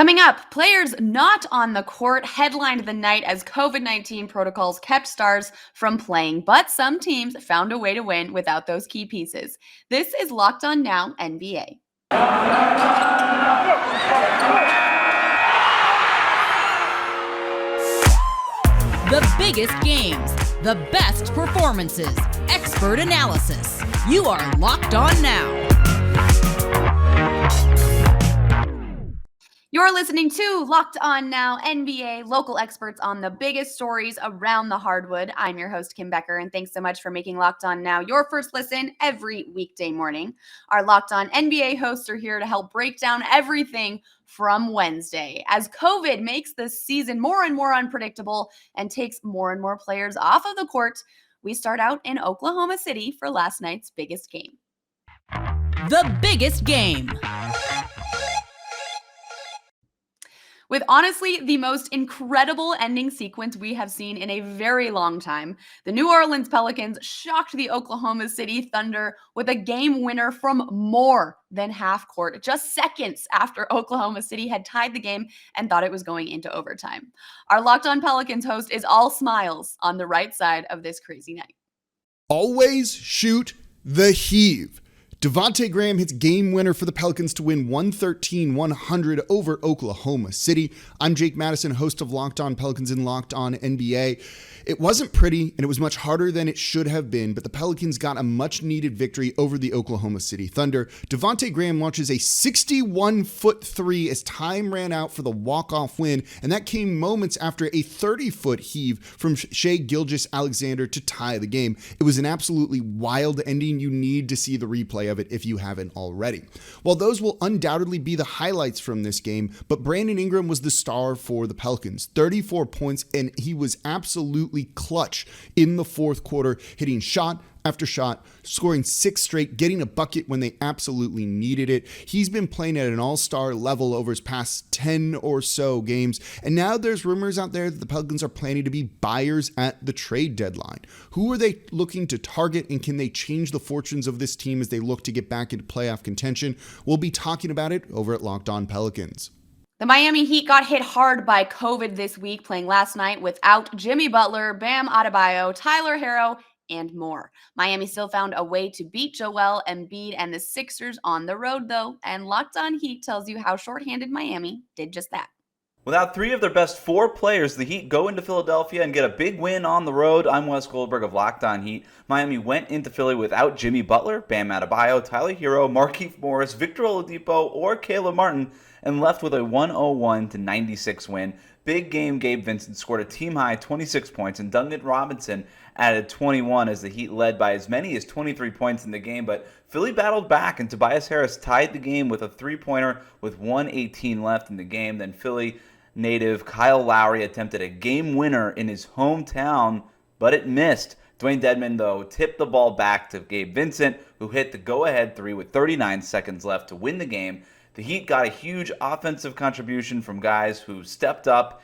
Coming up, players not on the court headlined the night as COVID-19 protocols kept stars from playing, but some teams found a way to win without those key pieces. This is Locked On Now NBA. The biggest games, the best performances, expert analysis. You are Locked On Now. You're listening to Locked On Now NBA, local experts on the biggest stories around the hardwood. I'm your host, Kim Becker, and thanks so much for making Locked On Now your first listen every weekday morning. Our Locked On NBA hosts are here to help break down everything from Wednesday. As COVID makes this season more and more unpredictable and takes more and more players off of the court, we start out in Oklahoma City for last night's biggest game. The biggest game. With honestly the most incredible ending sequence we have seen in a very long time, the New Orleans Pelicans shocked the Oklahoma City Thunder with a game winner from more than half court, just seconds after Oklahoma City had tied the game and thought it was going into overtime. Our Locked On Pelicans host is all smiles on the right side of this crazy night. Always shoot the heave. Devontae Graham hits game winner for the Pelicans to win 113-100 over Oklahoma City. I'm Jake Madison, host of Locked On Pelicans and Locked On NBA. It wasn't pretty, and it was much harder than it should have been, but the Pelicans got a much-needed victory over the Oklahoma City Thunder. Devontae Graham launches a 61-foot three as time ran out for the walk-off win, and that came moments after a 30-foot heave from Shai Gilgeous-Alexander to tie the game. It was an absolutely wild ending. You need to see the replay of it if you haven't already. While those will undoubtedly be the highlights from this game, but Brandon Ingram was the star for the Pelicans. 34 points, and he was absolutely clutch in the fourth quarter, hitting shot after shot, scoring 6 straight, getting a bucket when they absolutely needed it. He's been playing at an all-star level over his past 10 or so games, and now there's rumors out there that the Pelicans are planning to be buyers at the trade deadline. Who are they looking to target, and can they change the fortunes of this team as they look to get back into playoff contention? We'll be talking about it over at Locked On Pelicans. The Miami Heat got hit hard by COVID this week, playing last night without Jimmy Butler, Bam Adebayo, Tyler Herro, and more. Miami still found a way to beat Joel Embiid and the Sixers on the road, though, and Locked On Heat tells you how shorthanded Miami did just that. Without 3 of their best 4 players, the Heat go into Philadelphia and get a big win on the road. I'm Wes Goldberg of Locked On Heat. Miami went into Philly without Jimmy Butler, Bam Adebayo, Tyler Herro, Markieff Morris, Victor Oladipo, or Caleb Martin, and left with a 101-96 win. Big game Gabe Vincent scored a team-high 26 points, and Duncan Robinson added 21 as the Heat led by as many as 23 points in the game. But Philly battled back, and Tobias Harris tied the game with a three-pointer with 1:18 left in the game. Then Philly native Kyle Lowry attempted a game winner in his hometown, but it missed. Dwayne Dedmon, though, tipped the ball back to Gabe Vincent, who hit the go-ahead three with 39 seconds left to win the game. The Heat got a huge offensive contribution from guys who stepped up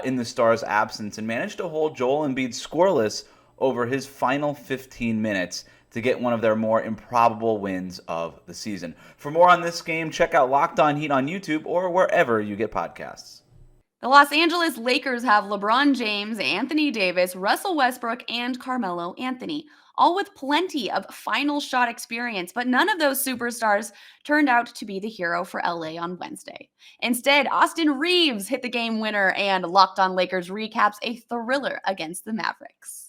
in the Stars' absence and managed to hold Joel Embiid scoreless over his final 15 minutes to get one of their more improbable wins of the season. For more on this game, check out Locked On Heat on YouTube or wherever you get podcasts. The Los Angeles Lakers have LeBron James, Anthony Davis, Russell Westbrook, and Carmelo Anthony, all with plenty of final shot experience, but none of those superstars turned out to be the hero for LA on Wednesday. Instead, Austin Reeves hit the game winner, and Locked On Lakers recaps a thriller against the Mavericks.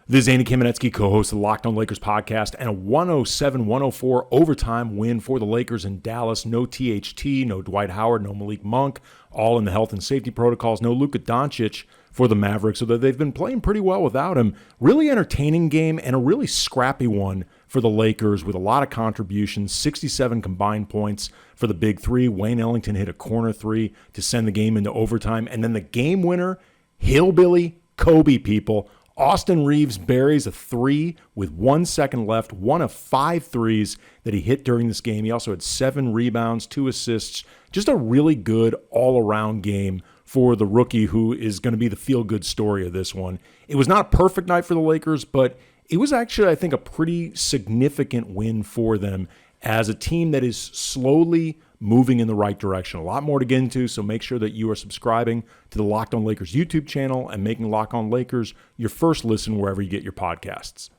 This is Andy Kamenetsky, co-host of the Locked On Lakers podcast, and a 107-104 overtime win for the Lakers in Dallas. No THT, no Dwight Howard, no Malik Monk, all in the health and safety protocols. No Luka Doncic for the Mavericks, so that they've been playing pretty well without him. Really entertaining game and a really scrappy one for the Lakers with a lot of contributions, 67 combined points for the big three. Wayne Ellington hit a corner three to send the game into overtime. And then the game winner, Hillbilly Kobe, people. Austin Reeves buries a three with 1 second left, one of 5 threes that he hit during this game. He also had 7 rebounds, 2 assists. Just a really good all-around game for the rookie who is going to be the feel-good story of this one. It was not a perfect night for the Lakers, but it was actually, I think, a pretty significant win for them as a team that is slowly moving in the right direction. A lot more to get into, so make sure that you are subscribing to the Locked On Lakers YouTube channel and making Locked On Lakers your first listen wherever you get your podcasts.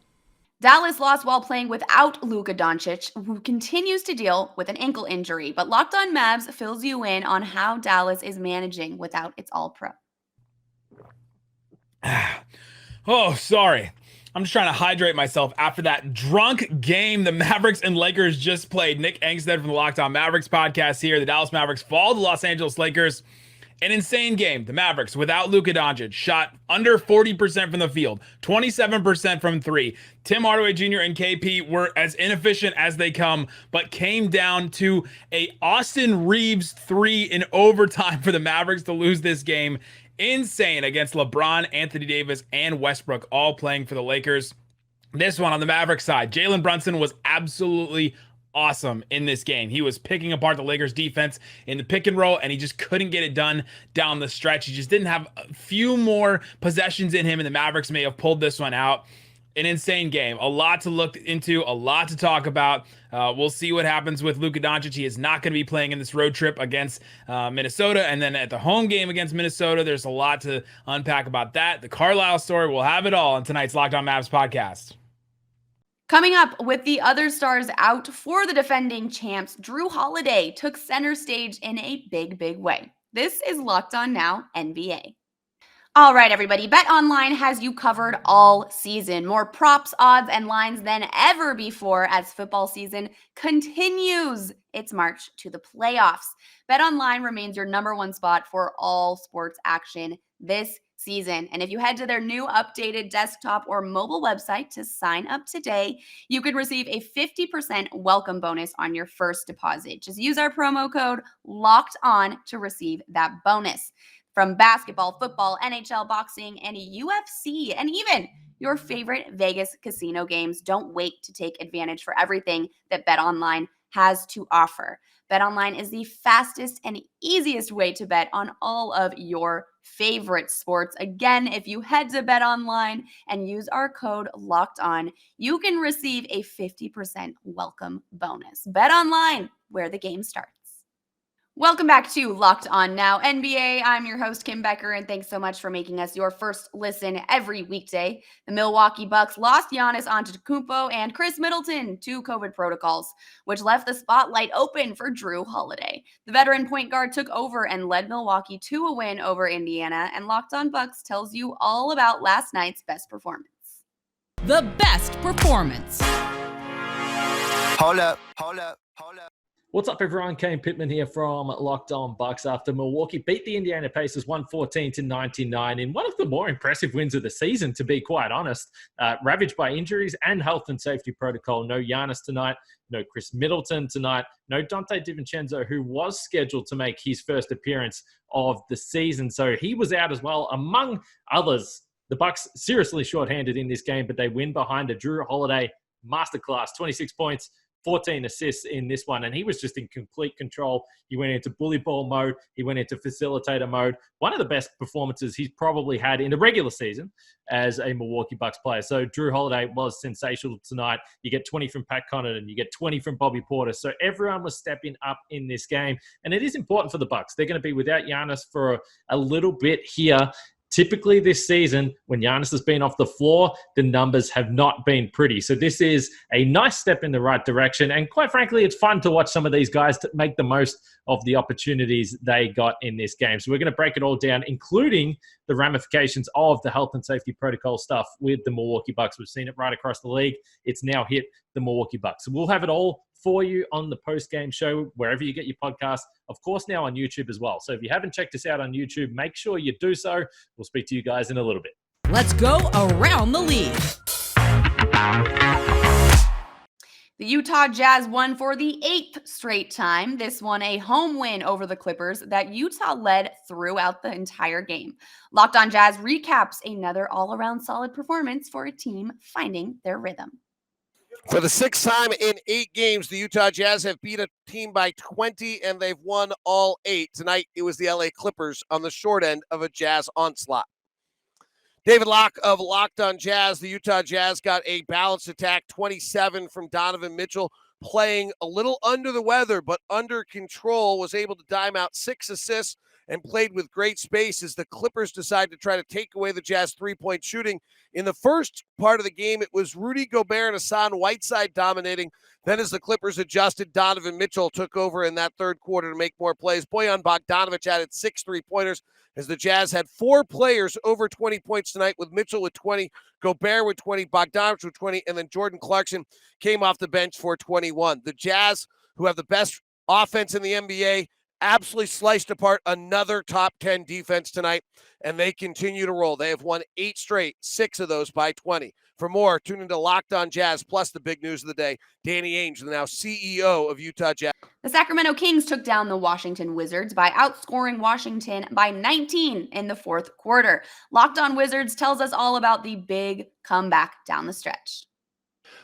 Dallas lost while playing without Luka Doncic, who continues to deal with an ankle injury. But Locked On Mavs fills you in on how Dallas is managing without its All-Pro. Oh, sorry. I'm just trying to hydrate myself after that drunk game the Mavericks and Lakers just played. Nick Angstead from the Locked On Mavericks podcast here. The Dallas Mavericks fall to the Los Angeles Lakers. An insane game. The Mavericks, without Luka Doncic, shot under 40% from the field, 27% from three. Tim Hardaway Jr. and KP were as inefficient as they come, but came down to a Austin Reeves 3 in overtime for the Mavericks to lose this game. Insane against LeBron, Anthony Davis, and Westbrook, all playing for the Lakers. This one on the Mavericks side, Jalen Brunson was absolutely awesome in this game. He was picking apart the Lakers defense in the pick and roll, and he just couldn't get it done down the stretch. He just didn't have a few more possessions in him, and the Mavericks may have pulled this one out. An insane game. A lot to look into, a lot to talk about. We'll see what happens with Luka Doncic. He is not going to be playing in this road trip against Minnesota. And then at the home game against Minnesota, there's a lot to unpack about that. The Carlisle story, we'll have it all on tonight's Locked On Mavs podcast. Coming up, with the other stars out for the defending champs, Jrue Holiday took center stage in a big, big way. This is Locked On Now NBA. All right, everybody, BetOnline has you covered all season. More props, odds, and lines than ever before as football season continues its march to the playoffs. BetOnline remains your number one spot for all sports action this season. And if you head to their new updated desktop or mobile website to sign up today, you could receive a 50% welcome bonus on your first deposit. Just use our promo code LOCKEDON to receive that bonus. From basketball, football, NHL, boxing, and UFC, and even your favorite Vegas casino games, don't wait to take advantage for everything that BetOnline has to offer. BetOnline is the fastest and easiest way to bet on all of your favorite sports. Again, if you head to BetOnline and use our code LOCKEDON, you can receive a 50% welcome bonus. BetOnline, where the game starts. Welcome back to Locked On Now NBA. I'm your host, Kim Becker, and thanks so much for making us your first listen every weekday. The Milwaukee Bucks lost Giannis Antetokounmpo and Chris Middleton to COVID protocols, which left the spotlight open for Jrue Holiday. The veteran point guard took over and led Milwaukee to a win over Indiana, and Locked On Bucks tells you all about last night's best performance. The best performance. Hold up. What's up, everyone? Kane Pittman here from Locked On Bucks after Milwaukee beat the Indiana Pacers 114-99 in one of the more impressive wins of the season, to be quite honest. Ravaged by injuries and health and safety protocol. No Giannis tonight, no Chris Middleton tonight, no Dante DiVincenzo, who was scheduled to make his first appearance of the season. So he was out as well, among others. The Bucks seriously shorthanded in this game, but they win behind a Jrue Holiday masterclass, 26 points, 14 assists in this one, and he was just in complete control. He went into bully ball mode. He went into facilitator mode. One of the best performances he's probably had in the regular season as a Milwaukee Bucks player. So Jrue Holiday was sensational tonight. You get 20 from Pat Connaughton. You get 20 from Bobby Porter. So everyone was stepping up in this game, and it is important for the Bucks. They're going to be without Giannis for a little bit here. Typically this season, when Giannis has been off the floor, the numbers have not been pretty. So this is a nice step in the right direction. And quite frankly, it's fun to watch some of these guys to make the most of the opportunities they got in this game. So we're going to break it all down, including the ramifications of the health and safety protocol stuff with the Milwaukee Bucks. We've seen it right across the league. It's now hit the Milwaukee Bucks. So we'll have it all for you on the post-game show, wherever you get your podcast. Of course, now on YouTube as well. So if you haven't checked us out on YouTube, make sure you do so. We'll speak to you guys in a little bit. Let's go around the league. The Utah Jazz won for the 8th straight time. This one a home win over the Clippers that Utah led throughout the entire game. Locked On Jazz recaps another all-around solid performance for a team finding their rhythm. For the 6th time in 8 games, the Utah Jazz have beat a team by 20, and they've won all 8. Tonight, it was the LA Clippers on the short end of a Jazz onslaught. David Locke of Locked On Jazz. The Utah Jazz got a balanced attack, 27 from Donovan Mitchell, playing a little under the weather, but under control, was able to dime out 6 assists and played with great space as the Clippers decide to try to take away the Jazz three-point shooting. In the first part of the game, it was Rudy Gobert and Hassan Whiteside dominating. Then as the Clippers adjusted, Donovan Mitchell took over in that third quarter to make more plays. Bojan Bogdanovic added 6 3-pointers as the Jazz had 4 players over 20 points tonight, with Mitchell with 20, Gobert with 20, Bogdanovic with 20, and then Jordan Clarkson came off the bench for 21. The Jazz, who have the best offense in the NBA, absolutely sliced apart another top 10 defense tonight, and they continue to roll. They have won 8 straight, 6 of those by 20. For more, tune into Locked On Jazz, plus the big news of the day. Danny Ainge, the now CEO of Utah Jazz. The Sacramento Kings took down the Washington Wizards by outscoring Washington by 19 in the fourth quarter. Locked On Wizards tells us all about the big comeback down the stretch.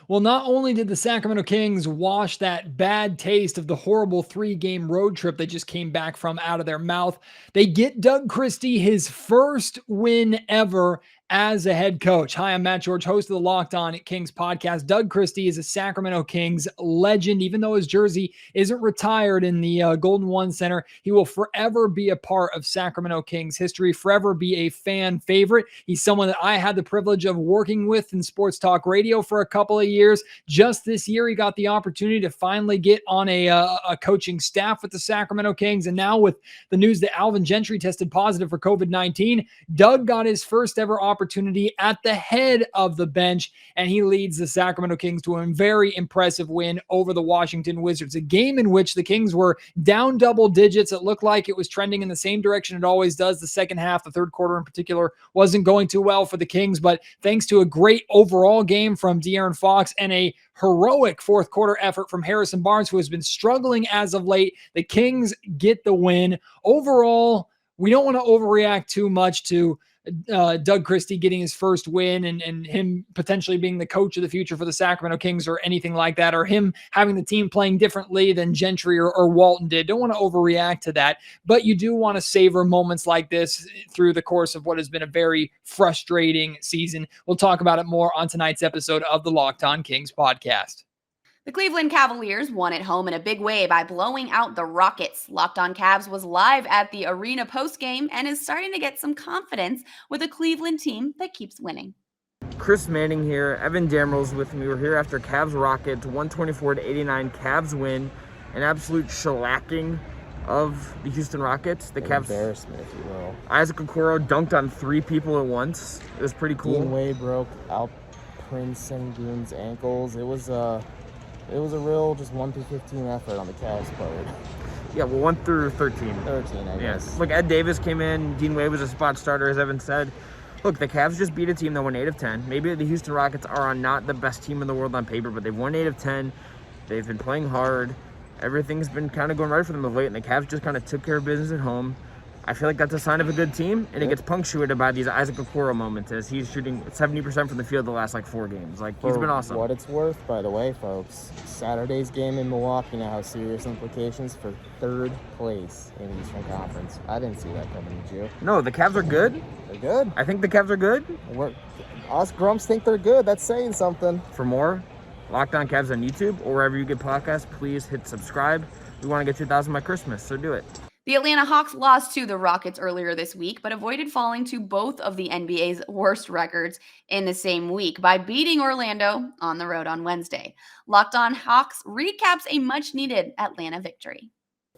Well, not only did the Sacramento Kings wash that bad taste of the horrible 3-game road trip they just came back from out of their mouth, they get Doug Christie his first win ever as a head coach. Hi, I'm Matt George, host of the Locked On Kings podcast. Doug Christie is a Sacramento Kings legend. Even though his jersey isn't retired in the Golden One Center, he will forever be a part of Sacramento Kings history, forever be a fan favorite. He's someone that I had the privilege of working with in sports talk radio for a couple of years. Just this year, he got the opportunity to finally get on a coaching staff with the Sacramento Kings. And now with the news that Alvin Gentry tested positive for COVID-19, Doug got his first ever opportunity at the head of the bench, and he leads the Sacramento Kings to a very impressive win over the Washington Wizards, a game in which the Kings were down double digits. It looked like it was trending in the same direction it always does. The second half, the third quarter in particular, wasn't going too well for the Kings, but thanks to a great overall game from De'Aaron Fox and a heroic fourth quarter effort from Harrison Barnes, who has been struggling as of late, the Kings get the win. Overall, we don't want to overreact too much to Doug Christie getting his first win and him potentially being the coach of the future for the Sacramento Kings or anything like that, or him having the team playing differently than Gentry or Walton did. Don't want to overreact to that, but you do want to savor moments like this through the course of what has been a very frustrating season. We'll talk about it more on tonight's episode of the Locked On Kings podcast. The Cleveland Cavaliers won at home in a big way by blowing out the Rockets. Locked On Cavs was live at the arena postgame and is starting to get some confidence with a Cleveland team that keeps winning. Chris Manning here. Evan Dameral's with me. We're here after Cavs Rockets 124-89. Cavs win. An absolute shellacking of the Houston Rockets. The Cavs embarrassment, if you will. Isaac Okoro dunked on 3 people at once. It was pretty cool. Dean Wade broke Al Prince Sengun's ankles. It was a real just 1 through 15 effort on the Cavs part. Yeah, well, 1 through 13. 13, I guess. Yes. Look, Ed Davis came in. Dean Wade was a spot starter, as Evan said. Look, the Cavs just beat a team that won 8 of 10. Maybe the Houston Rockets are not the best team in the world on paper, but they've won 8 of 10. They've been playing hard. Everything's been kind of going right for them of late, and the Cavs just kind of took care of business at home. I feel like that's a sign of a good team, and it gets punctuated by these Isaac Okoro moments as he's shooting 70% from the field the last 4 games. He's been awesome. For what it's worth, by the way, folks, Saturday's game in Milwaukee now has serious implications for 3rd place in the Eastern Conference. I didn't see that coming, did you? No, the Cavs are good. They're good. I think the Cavs are good. Us Grumps think they're good. That's saying something. For more Locked On Cavs on YouTube or wherever you get podcasts, please hit subscribe. We want to get 2,000 by Christmas, so do it. The Atlanta Hawks lost to the Rockets earlier this week, but avoided falling to both of the NBA's worst records in the same week by beating Orlando on the road on Wednesday. Locked On Hawks recaps a much-needed Atlanta victory.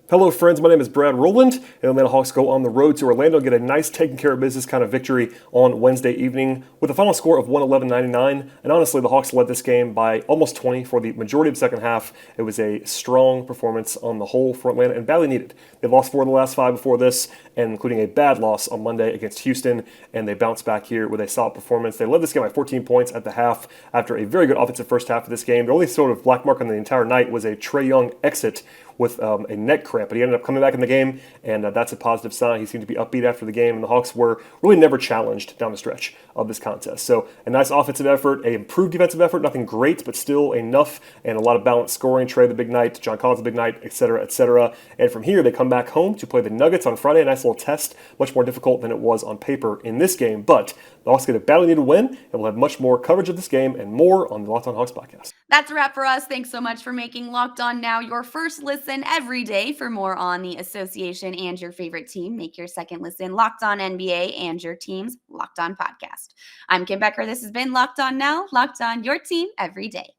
Hello friends, my name is Brad Rowland, and the Atlanta Hawks go on the road to Orlando and get a nice taking care of business kind of victory on Wednesday evening with a final score of 111-99, and honestly the Hawks led this game by almost 20 for the majority of the second half. It was a strong performance on the whole for Atlanta and badly needed. They've lost 4 of the last 5 before this, and including a bad loss on Monday against Houston, and they bounced back here with a solid performance. They led this game by 14 points at the half after a very good offensive first half of this game. The only sort of black mark on the entire night was a Trae Young exit with a neck cramp cramp. But he ended up coming back in the game, and that's a positive sign. He seemed to be upbeat after the game, and the Hawks were really never challenged down the stretch of this contest. So a nice offensive effort, an improved defensive effort, nothing great, but still enough, and a lot of balanced scoring. Trey the big night, John Collins the big night, etc., etc. And from here, they come back home to play the Nuggets on Friday. A nice little test, much more difficult than it was on paper in this game, but the Hawks get a badly needed win, and we'll have much more coverage of this game and more on the Locked On Hawks podcast. That's a wrap for us. Thanks so much for making Locked On Now your first listen every day. For more on the association and your favorite team, make your second listen Locked On NBA and your team's Locked On podcast. I'm Kim Becker. This has been Locked On Now, Locked On your team every day.